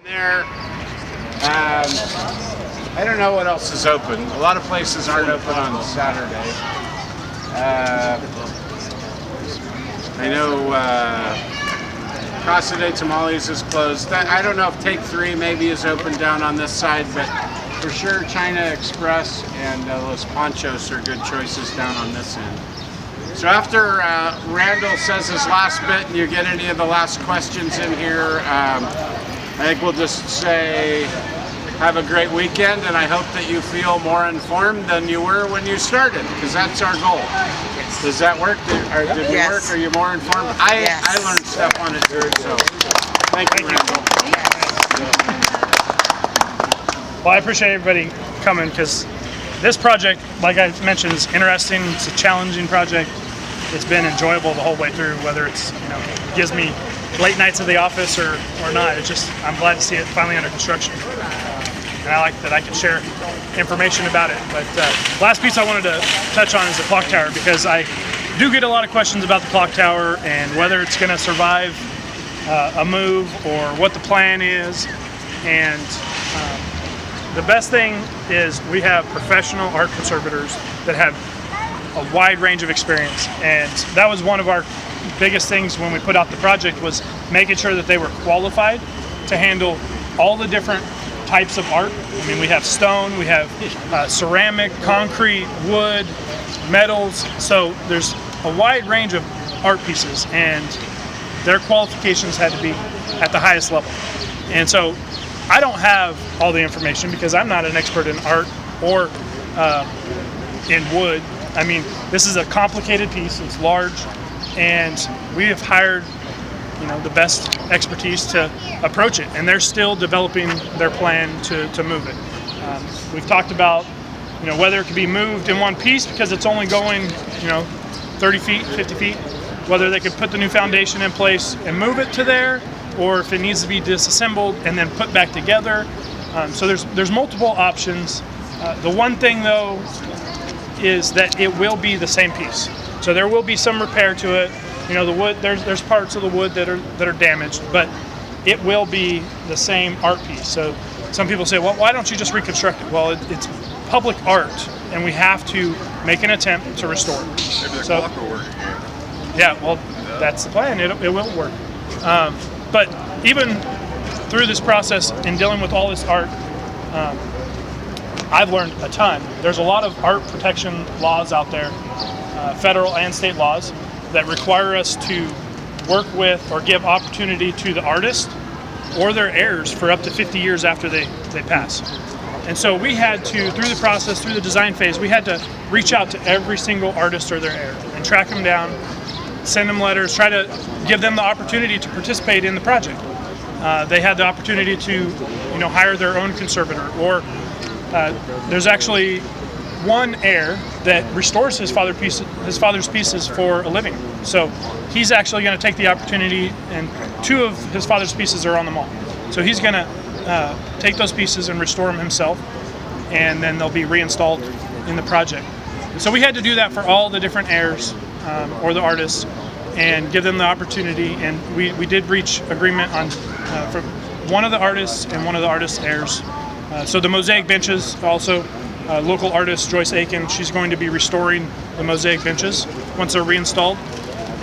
There, I don't know what else is open. A lot of places aren't open on Saturday. I know Casa de Tamales is closed. I don't know if Take 3 maybe is open down on this side, but for sure China Express and Los Panchos are good choices down on this end. So after Randall says his last bit and you get any of the last questions in here, I think we'll just say have a great weekend, and I hope that you feel more informed than you were when you started, because that's our goal. Yes. Does that work? Did we work? Are you more informed? I learned stuff on it too, so thank you, Randall. Well, I appreciate everybody coming, because this project, like I mentioned, is interesting. It's a challenging project. It's been enjoyable the whole way through, whether it's, gives me late nights at the office or not. It's just, I'm glad to see it finally under construction. And I like that I can share information about it. But last piece I wanted to touch on is the clock tower, because I do get a lot of questions about the clock tower and whether it's going to survive a move or what the plan is. And the best thing is we have professional art conservators that have a wide range of experience, and that was one of our biggest things when we put out the project, was making sure that they were qualified to handle all the different types of art. I mean, we have stone, we have ceramic, concrete, wood, metals, so there's a wide range of art pieces, and their qualifications had to be at the highest level. And so I don't have all the information because I'm not an expert in art or in wood. I mean, this is a complicated piece, it's large, and we have hired the best expertise to approach it, and they're still developing their plan to move it. We've talked about whether it could be moved in one piece because it's only going 30 feet, 50 feet, whether they could put the new foundation in place and move it to there, or if it needs to be disassembled and then put back together. So there's multiple options. The one thing though is that it will be the same piece. So there will be some repair to it. The wood, there's parts of the wood that are damaged, but it will be the same art piece. So some people say, well, why don't you just reconstruct it? Well, it's public art, and we have to make an attempt to restore it. Maybe the clock will work again. Yeah, well, that's the plan. It will work. But even through this process in dealing with all this art, I've learned a ton. There's a lot of art protection laws out there, federal and state laws, that require us to work with or give opportunity to the artist or their heirs for up to 50 years after they pass. And so we had to, through the process, through the design phase, we had to reach out to every single artist or their heir and track them down, send them letters, try to give them the opportunity to participate in the project. They had the opportunity to hire their own conservator, or there's actually one heir that restores his father's pieces for a living. So he's actually going to take the opportunity, and 2 of his father's pieces are on the mall. So he's going to take those pieces and restore them himself, and then they'll be reinstalled in the project. So we had to do that for all the different heirs or the artists, and give them the opportunity. And we did reach agreement on for one of the artists and one of the artist's heirs. So the mosaic benches also. Local artist Joyce Aiken, she's going to be restoring the mosaic benches once they're reinstalled.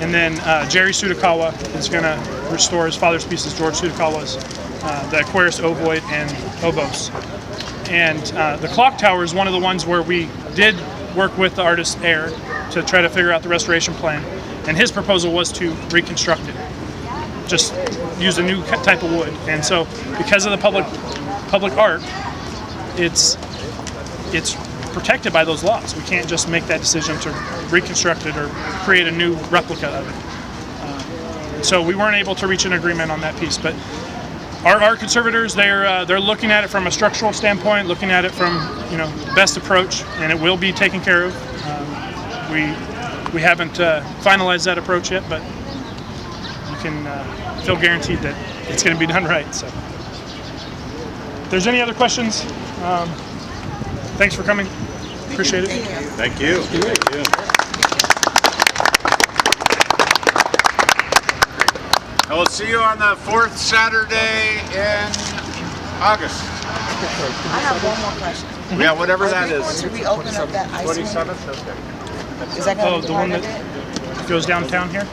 And then Jerry Sudakawa is going to restore his father's pieces, George Sudakawa's, the Aquarius ovoid and oboes. And the clock tower is one of the ones where we did work with the artist's heir to try to figure out the restoration plan. And his proposal was to reconstruct it, just use a new type of wood. And so because of the public art, it's protected by those laws. We can't just make that decision to reconstruct it or create a new replica of it. So we weren't able to reach an agreement on that piece. But our conservators, they're looking at it from a structural standpoint, looking at it from the best approach, and it will be taken care of. We haven't finalized that approach yet, but you can feel guaranteed that it's going to be done right. So if there's any other questions, thanks for coming. Appreciate it. Thank you. Thank you. I will see you on the 4th Saturday in August. I have one more question. Yeah, whatever Are that we is. going to reopen up that ice rink? 27th? Okay. Is that going Oh, to be the part one of that it? goes downtown here?